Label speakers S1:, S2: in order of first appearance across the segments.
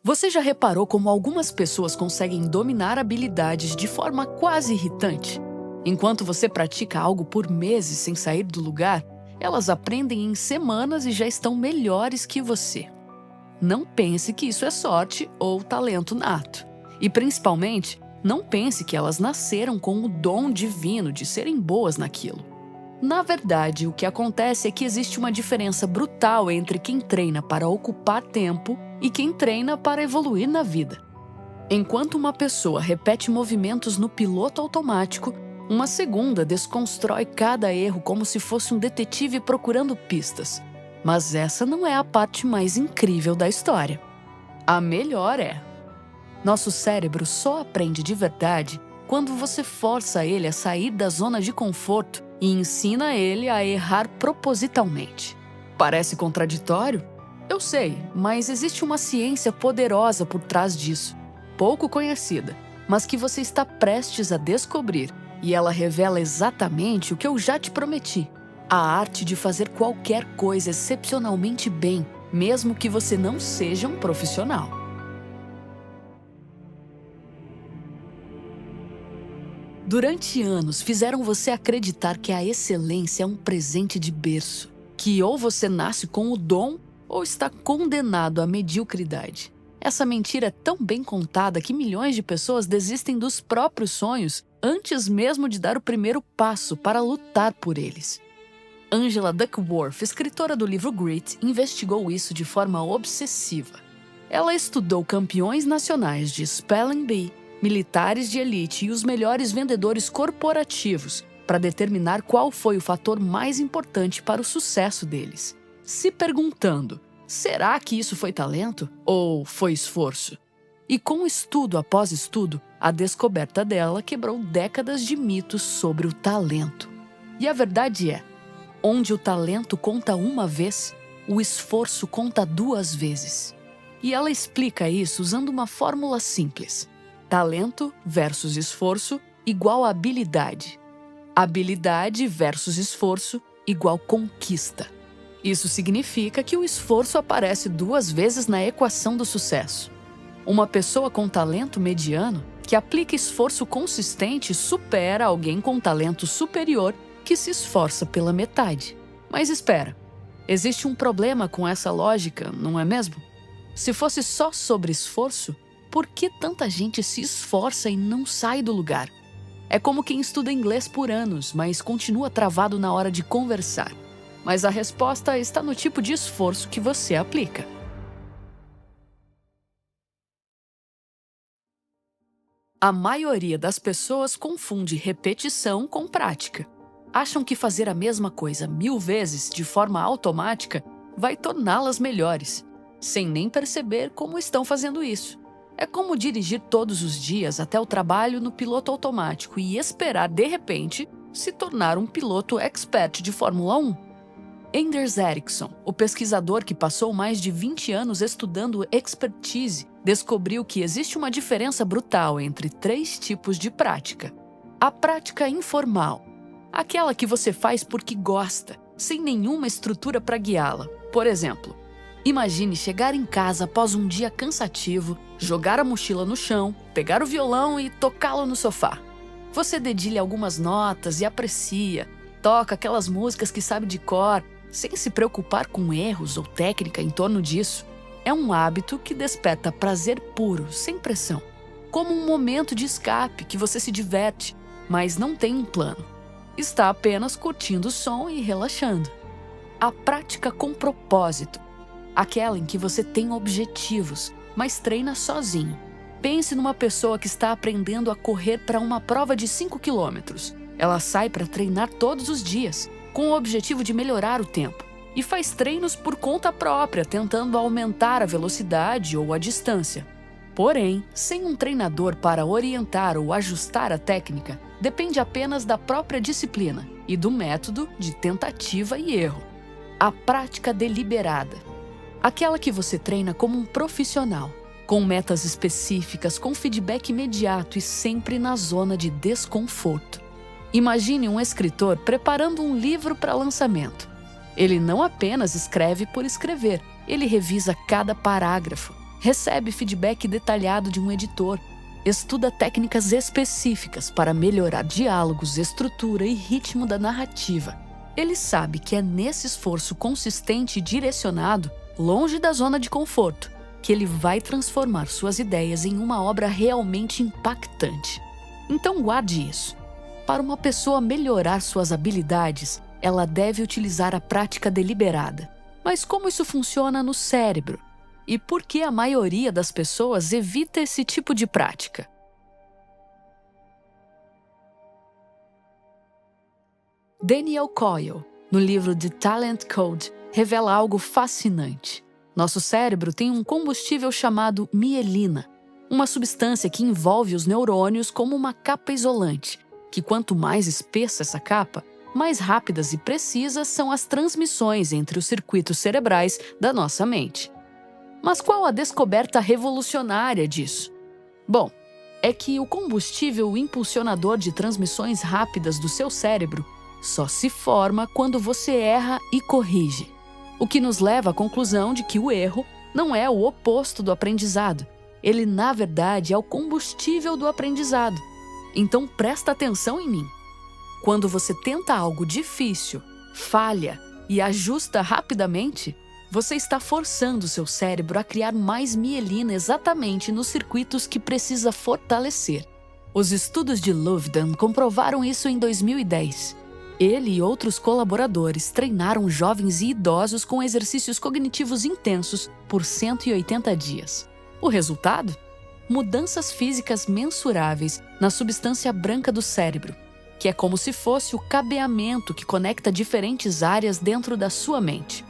S1: Você já reparou como algumas pessoas conseguem dominar habilidades de forma quase irritante? Enquanto você pratica algo por meses sem sair do lugar, elas aprendem em semanas e já estão melhores que você. Não pense que isso é sorte ou talento nato. E principalmente, não pense que elas nasceram com o dom divino de serem boas naquilo. Na verdade, o que acontece é que existe uma diferença brutal entre quem treina para ocupar tempo e quem treina para evoluir na vida. Enquanto uma pessoa repete movimentos no piloto automático, uma segunda desconstrói cada erro como se fosse um detetive procurando pistas. Mas essa não é a parte mais incrível da história. A melhor é: nosso cérebro só aprende de verdade quando você força ele a sair da zona de conforto e ensina ele a errar propositalmente. Parece contraditório? Eu sei, mas existe uma ciência poderosa por trás disso, pouco conhecida, mas que você está prestes a descobrir, e ela revela exatamente o que eu já te prometi: a arte de fazer qualquer coisa excepcionalmente bem, mesmo que você não seja um profissional. Durante anos, fizeram você acreditar que a excelência é um presente de berço, que ou você nasce com o dom ou está condenado à mediocridade. Essa mentira é tão bem contada que milhões de pessoas desistem dos próprios sonhos antes mesmo de dar o primeiro passo para lutar por eles. Angela Duckworth, escritora do livro Grit, investigou isso de forma obsessiva. Ela estudou campeões nacionais de Spelling Bee, militares de elite e os melhores vendedores corporativos para determinar qual foi o fator mais importante para o sucesso deles, se perguntando: será que isso foi talento ou foi esforço? E com estudo após estudo, a descoberta dela quebrou décadas de mitos sobre o talento. E a verdade é: onde o talento conta uma vez, o esforço conta 2 vezes. E ela explica isso usando uma fórmula simples: talento versus esforço igual habilidade. Habilidade versus esforço igual conquista. Isso significa que o esforço aparece 2 vezes na equação do sucesso. Uma pessoa com talento mediano, que aplica esforço consistente, supera alguém com talento superior que se esforça pela metade. Mas espera, existe um problema com essa lógica, não é mesmo? Se fosse só sobre esforço, por que tanta gente se esforça e não sai do lugar? É como quem estuda inglês por anos, mas continua travado na hora de conversar. Mas a resposta está no tipo de esforço que você aplica. A maioria das pessoas confunde repetição com prática. Acham que fazer a mesma coisa 1000 vezes de forma automática vai torná-las melhores, sem nem perceber como estão fazendo isso. É como dirigir todos os dias até o trabalho no piloto automático e esperar, de repente, se tornar um piloto expert de Fórmula 1. Anders Ericsson, o pesquisador que passou mais de 20 anos estudando expertise, descobriu que existe uma diferença brutal entre 3 tipos de prática. A prática informal, aquela que você faz porque gosta, sem nenhuma estrutura para guiá-la. Por exemplo, imagine chegar em casa após um dia cansativo, jogar a mochila no chão, pegar o violão e tocá-lo no sofá. Você dedilha algumas notas e aprecia, toca aquelas músicas que sabe de cor, sem se preocupar com erros ou técnica em torno disso. É um hábito que desperta prazer puro, sem pressão. Como um momento de escape que você se diverte, mas não tem um plano. Está apenas curtindo o som e relaxando. A prática com propósito, aquela em que você tem objetivos, mas treina sozinho. Pense numa pessoa que está aprendendo a correr para uma prova de 5 quilômetros. Ela sai para treinar todos os dias, com o objetivo de melhorar o tempo, e faz treinos por conta própria, tentando aumentar a velocidade ou a distância. Porém, sem um treinador para orientar ou ajustar a técnica, depende apenas da própria disciplina e do método de tentativa e erro. A prática deliberada, aquela que você treina como um profissional, com metas específicas, com feedback imediato e sempre na zona de desconforto. Imagine um escritor preparando um livro para lançamento. Ele não apenas escreve por escrever, ele revisa cada parágrafo, recebe feedback detalhado de um editor, estuda técnicas específicas para melhorar diálogos, estrutura e ritmo da narrativa. Ele sabe que é nesse esforço consistente e direcionado, longe da zona de conforto, que ele vai transformar suas ideias em uma obra realmente impactante. Então guarde isso. Para uma pessoa melhorar suas habilidades, ela deve utilizar a prática deliberada. Mas como isso funciona no cérebro? E por que a maioria das pessoas evita esse tipo de prática? Daniel Coyle, no livro The Talent Code, revela algo fascinante. Nosso cérebro tem um combustível chamado mielina, uma substância que envolve os neurônios como uma capa isolante, que quanto mais espessa essa capa, mais rápidas e precisas são as transmissões entre os circuitos cerebrais da nossa mente. Mas qual a descoberta revolucionária disso? Bom, é que o combustível impulsionador de transmissões rápidas do seu cérebro só se forma quando você erra e corrige. O que nos leva à conclusão de que o erro não é o oposto do aprendizado. Ele, na verdade, é o combustível do aprendizado. Então presta atenção em mim. Quando você tenta algo difícil, falha e ajusta rapidamente, você está forçando seu cérebro a criar mais mielina exatamente nos circuitos que precisa fortalecer. Os estudos de Lovedan comprovaram isso em 2010. Ele e outros colaboradores treinaram jovens e idosos com exercícios cognitivos intensos por 180 dias. O resultado? Mudanças físicas mensuráveis na substância branca do cérebro, que é como se fosse o cabeamento que conecta diferentes áreas dentro da sua mente.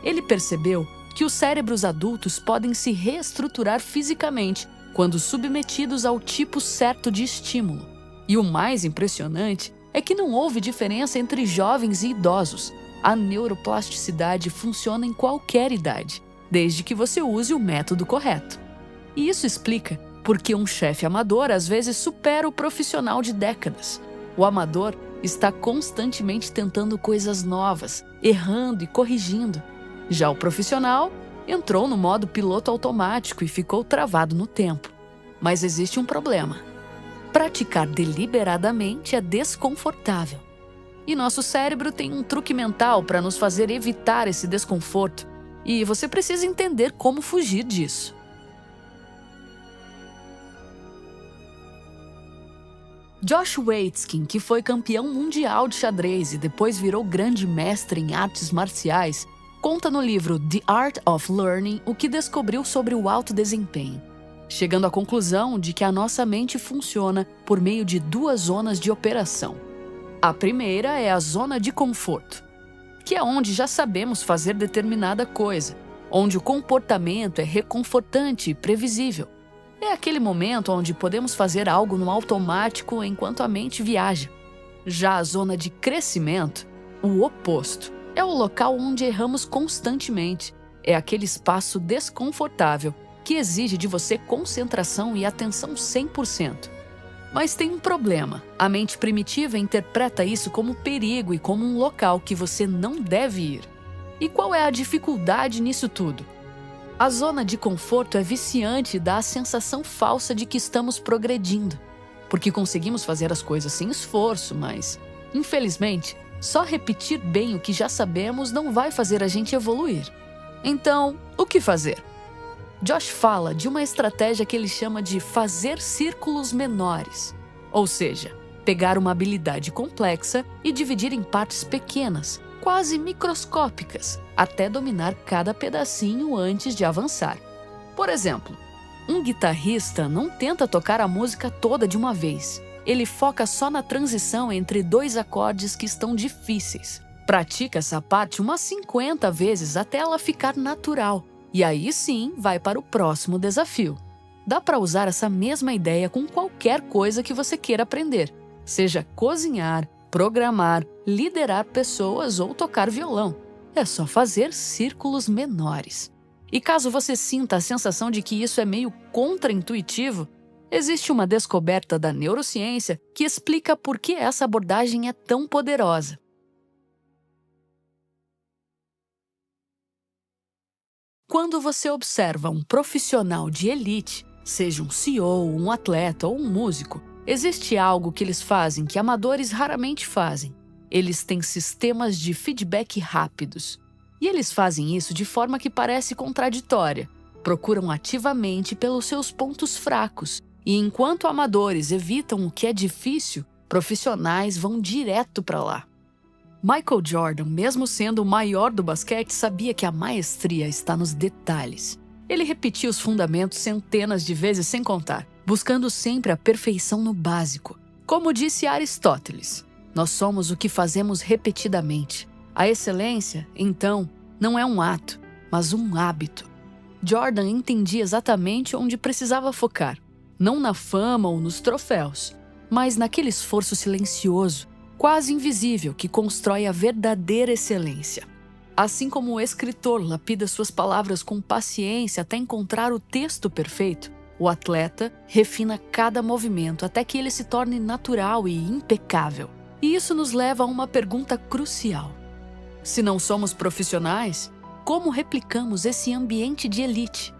S1: Ele percebeu que os cérebros adultos podem se reestruturar fisicamente quando submetidos ao tipo certo de estímulo. E o mais impressionante é que não houve diferença entre jovens e idosos. A neuroplasticidade funciona em qualquer idade, desde que você use o método correto. E isso explica por que um chefe amador às vezes supera o profissional de décadas. O amador está constantemente tentando coisas novas, errando e corrigindo. Já o profissional entrou no modo piloto automático e ficou travado no tempo. Mas existe um problema. Praticar deliberadamente é desconfortável. E nosso cérebro tem um truque mental para nos fazer evitar esse desconforto. E você precisa entender como fugir disso. Josh Waitzkin, que foi campeão mundial de xadrez e depois virou grande mestre em artes marciais, conta no livro The Art of Learning o que descobriu sobre o alto desempenho, chegando à conclusão de que a nossa mente funciona por meio de duas zonas de operação. A primeira é a zona de conforto, que é onde já sabemos fazer determinada coisa, onde o comportamento é reconfortante e previsível. É aquele momento onde podemos fazer algo no automático enquanto a mente viaja. Já a zona de crescimento, o oposto, é o local onde erramos constantemente. É aquele espaço desconfortável que exige de você concentração e atenção 100%. Mas tem um problema. A mente primitiva interpreta isso como perigo e como um local que você não deve ir. E qual é a dificuldade nisso tudo? A zona de conforto é viciante e dá a sensação falsa de que estamos progredindo, porque conseguimos fazer as coisas sem esforço, mas, infelizmente, só repetir bem o que já sabemos não vai fazer a gente evoluir. Então, o que fazer? Josh fala de uma estratégia que ele chama de fazer círculos menores, ou seja, pegar uma habilidade complexa e dividir em partes pequenas, quase microscópicas, até dominar cada pedacinho antes de avançar. Por exemplo, um guitarrista não tenta tocar a música toda de uma vez. Ele foca só na transição entre dois acordes que estão difíceis. Pratica essa parte umas 50 vezes até ela ficar natural. E aí sim vai para o próximo desafio. Dá para usar essa mesma ideia com qualquer coisa que você queira aprender, seja cozinhar, programar, liderar pessoas ou tocar violão. É só fazer círculos menores. E caso você sinta a sensação de que isso é meio contraintuitivo, existe uma descoberta da neurociência que explica por que essa abordagem é tão poderosa. Quando você observa um profissional de elite, seja um CEO, um atleta ou um músico, existe algo que eles fazem que amadores raramente fazem. Eles têm sistemas de feedback rápidos. E eles fazem isso de forma que parece contraditória. Procuram ativamente pelos seus pontos fracos. E enquanto amadores evitam o que é difícil, profissionais vão direto para lá. Michael Jordan, mesmo sendo o maior do basquete, sabia que a maestria está nos detalhes. Ele repetia os fundamentos centenas de vezes sem contar, buscando sempre a perfeição no básico. Como disse Aristóteles, nós somos o que fazemos repetidamente. A excelência, então, não é um ato, mas um hábito. Jordan entendia exatamente onde precisava focar, não na fama ou nos troféus, mas naquele esforço silencioso, quase invisível, que constrói a verdadeira excelência. Assim como o escritor lapida suas palavras com paciência até encontrar o texto perfeito, o atleta refina cada movimento até que ele se torne natural e impecável. E isso nos leva a uma pergunta crucial. Se não somos profissionais, como replicamos esse ambiente de elite?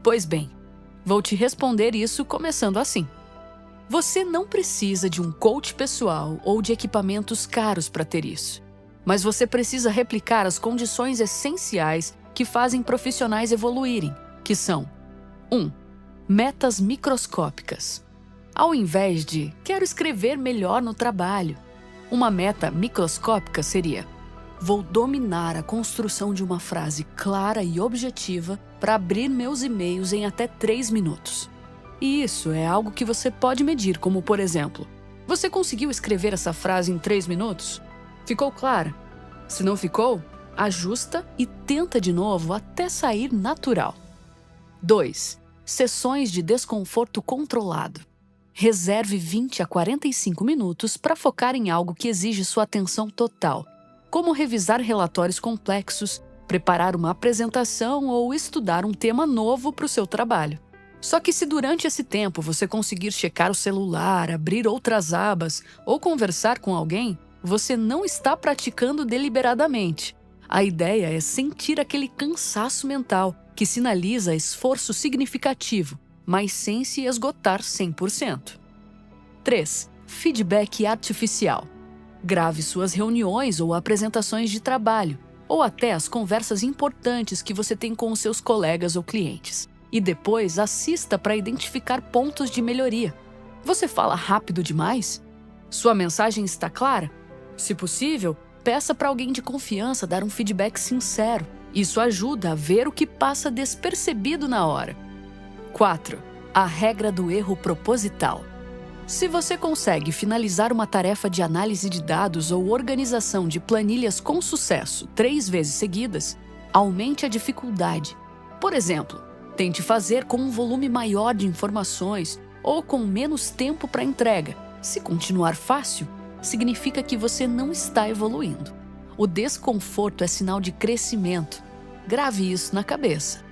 S1: Pois bem, vou te responder isso começando assim. Você não precisa de um coach pessoal ou de equipamentos caros para ter isso. Mas você precisa replicar as condições essenciais que fazem profissionais evoluírem, que são 1. Metas microscópicas. Ao invés de quero escrever melhor no trabalho, uma meta microscópica seria: vou dominar a construção de uma frase clara e objetiva para abrir meus e-mails em até 3 minutos. E isso é algo que você pode medir, como por exemplo, você conseguiu escrever essa frase em 3 minutos? Ficou clara? Se não ficou, ajusta e tenta de novo até sair natural. 2. Sessões de desconforto controlado. Reserve 20 a 45 minutos para focar em algo que exige sua atenção total, como revisar relatórios complexos, preparar uma apresentação ou estudar um tema novo para o seu trabalho. Só que se durante esse tempo você conseguir checar o celular, abrir outras abas ou conversar com alguém, você não está praticando deliberadamente. A ideia é sentir aquele cansaço mental que sinaliza esforço significativo, mas sem se esgotar 100%. 3. Feedback artificial. Grave suas reuniões ou apresentações de trabalho, ou até as conversas importantes que você tem com os seus colegas ou clientes. E depois assista para identificar pontos de melhoria. Você fala rápido demais? Sua mensagem está clara? Se possível, peça para alguém de confiança dar um feedback sincero. Isso ajuda a ver o que passa despercebido na hora. 4. A regra do erro proposital. Se você consegue finalizar uma tarefa de análise de dados ou organização de planilhas com sucesso 3 vezes seguidas, aumente a dificuldade. Por exemplo, tente fazer com um volume maior de informações ou com menos tempo para entrega. Se continuar fácil, significa que você não está evoluindo. O desconforto é sinal de crescimento. Grave isso na cabeça.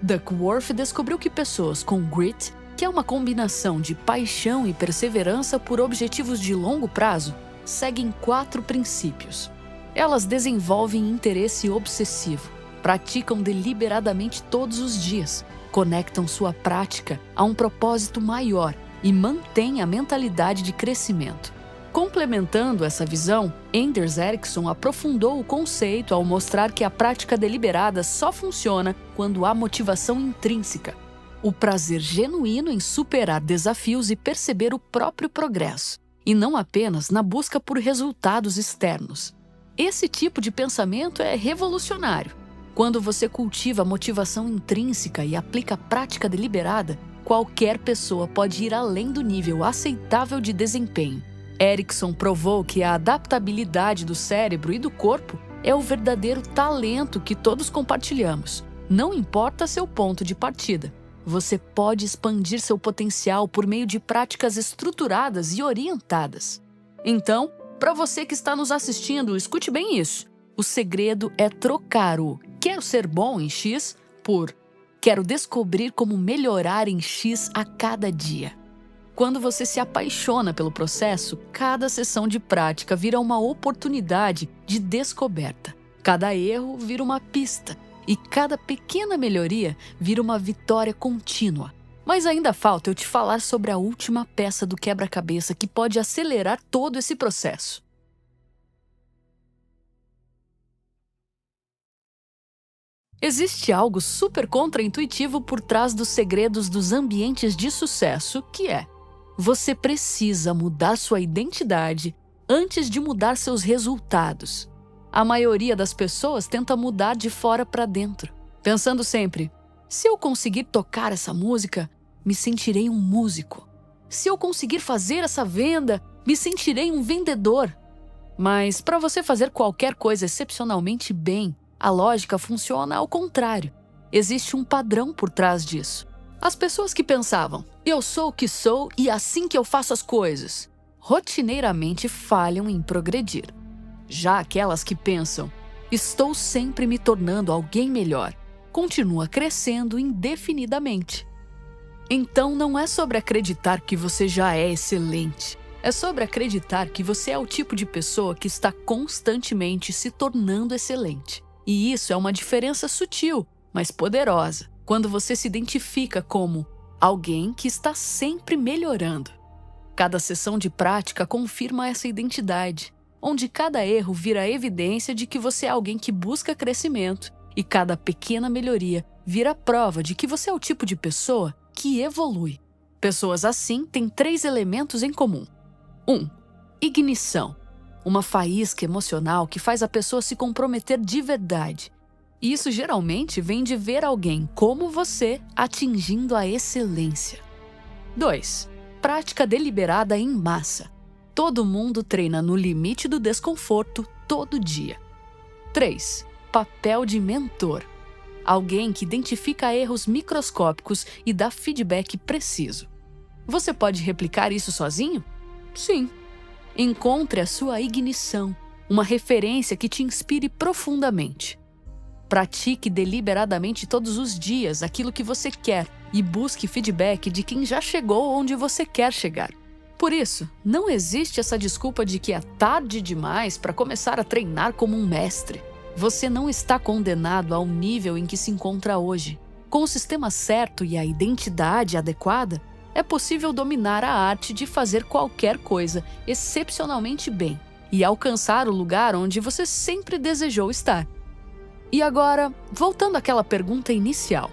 S1: Duckworth descobriu que pessoas com grit, que é uma combinação de paixão e perseverança por objetivos de longo prazo, seguem 4 princípios. Elas desenvolvem interesse obsessivo, praticam deliberadamente todos os dias, conectam sua prática a um propósito maior e mantêm a mentalidade de crescimento. Complementando essa visão, Anders Ericsson aprofundou o conceito ao mostrar que a prática deliberada só funciona quando há motivação intrínseca, o prazer genuíno em superar desafios e perceber o próprio progresso, e não apenas na busca por resultados externos. Esse tipo de pensamento é revolucionário. Quando você cultiva a motivação intrínseca e aplica a prática deliberada, qualquer pessoa pode ir além do nível aceitável de desempenho. Ericsson provou que a adaptabilidade do cérebro e do corpo é o verdadeiro talento que todos compartilhamos. Não importa seu ponto de partida. Você pode expandir seu potencial por meio de práticas estruturadas e orientadas. Então, para você que está nos assistindo, escute bem isso. O segredo é trocar o quero ser bom em X por quero descobrir como melhorar em X a cada dia. Quando você se apaixona pelo processo, cada sessão de prática vira uma oportunidade de descoberta. Cada erro vira uma pista. E cada pequena melhoria vira uma vitória contínua. Mas ainda falta eu te falar sobre a última peça do quebra-cabeça que pode acelerar todo esse processo. Existe algo super contraintuitivo por trás dos segredos dos ambientes de sucesso, que é: você precisa mudar sua identidade antes de mudar seus resultados. A maioria das pessoas tenta mudar de fora para dentro, pensando sempre: se eu conseguir tocar essa música, me sentirei um músico. Se eu conseguir fazer essa venda, me sentirei um vendedor. Mas para você fazer qualquer coisa excepcionalmente bem, a lógica funciona ao contrário. Existe um padrão por trás disso. As pessoas que pensavam: eu sou o que sou e é assim que eu faço as coisas, rotineiramente falham em progredir. Já aquelas que pensam: estou sempre me tornando alguém melhor, continua crescendo indefinidamente. Então não é sobre acreditar que você já é excelente. É sobre acreditar que você é o tipo de pessoa que está constantemente se tornando excelente. E isso é uma diferença sutil, mas poderosa, quando você se identifica como alguém que está sempre melhorando. Cada sessão de prática confirma essa identidade, onde cada erro vira evidência de que você é alguém que busca crescimento e cada pequena melhoria vira prova de que você é o tipo de pessoa que evolui. Pessoas assim têm 3 elementos em comum. 1. Ignição. Uma faísca emocional que faz a pessoa se comprometer de verdade. E isso geralmente vem de ver alguém como você atingindo a excelência. 2. Prática deliberada em massa. Todo mundo treina no limite do desconforto todo dia. 3. Papel de mentor. Alguém que identifica erros microscópicos e dá feedback preciso. Você pode replicar isso sozinho? Sim. Encontre a sua ignição, uma referência que te inspire profundamente. Pratique deliberadamente todos os dias aquilo que você quer e busque feedback de quem já chegou onde você quer chegar. Por isso, não existe essa desculpa de que é tarde demais para começar a treinar como um mestre. Você não está condenado ao nível em que se encontra hoje. Com o sistema certo e a identidade adequada, é possível dominar a arte de fazer qualquer coisa excepcionalmente bem e alcançar o lugar onde você sempre desejou estar. E agora, voltando àquela pergunta inicial: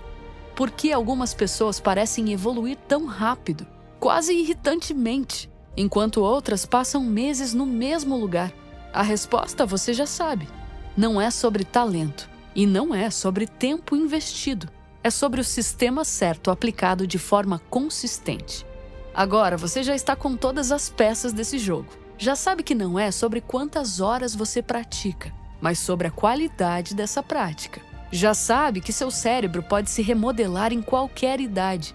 S1: por que algumas pessoas parecem evoluir tão rápido, quase irritantemente, enquanto outras passam meses no mesmo lugar? A resposta você já sabe. Não é sobre talento e não é sobre tempo investido. É sobre o sistema certo aplicado de forma consistente. Agora você já está com todas as peças desse jogo. Já sabe que não é sobre quantas horas você pratica, mas sobre a qualidade dessa prática. Já sabe que seu cérebro pode se remodelar em qualquer idade.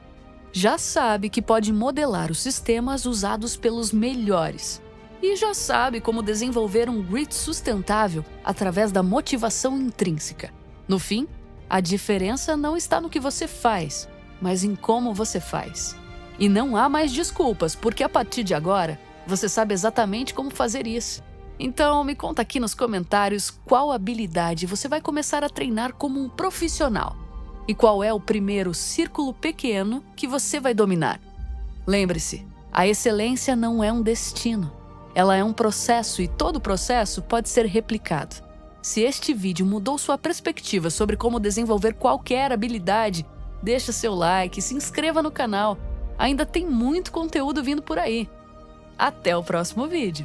S1: Já sabe que pode modelar os sistemas usados pelos melhores. E já sabe como desenvolver um grit sustentável através da motivação intrínseca. No fim, a diferença não está no que você faz, mas em como você faz. E não há mais desculpas, porque a partir de agora, você sabe exatamente como fazer isso. Então, me conta aqui nos comentários qual habilidade você vai começar a treinar como um profissional. E qual é o primeiro círculo pequeno que você vai dominar. Lembre-se, a excelência não é um destino. Ela é um processo e todo processo pode ser replicado. Se este vídeo mudou sua perspectiva sobre como desenvolver qualquer habilidade, deixa seu like e se inscreva no canal. Ainda tem muito conteúdo vindo por aí. Até o próximo vídeo!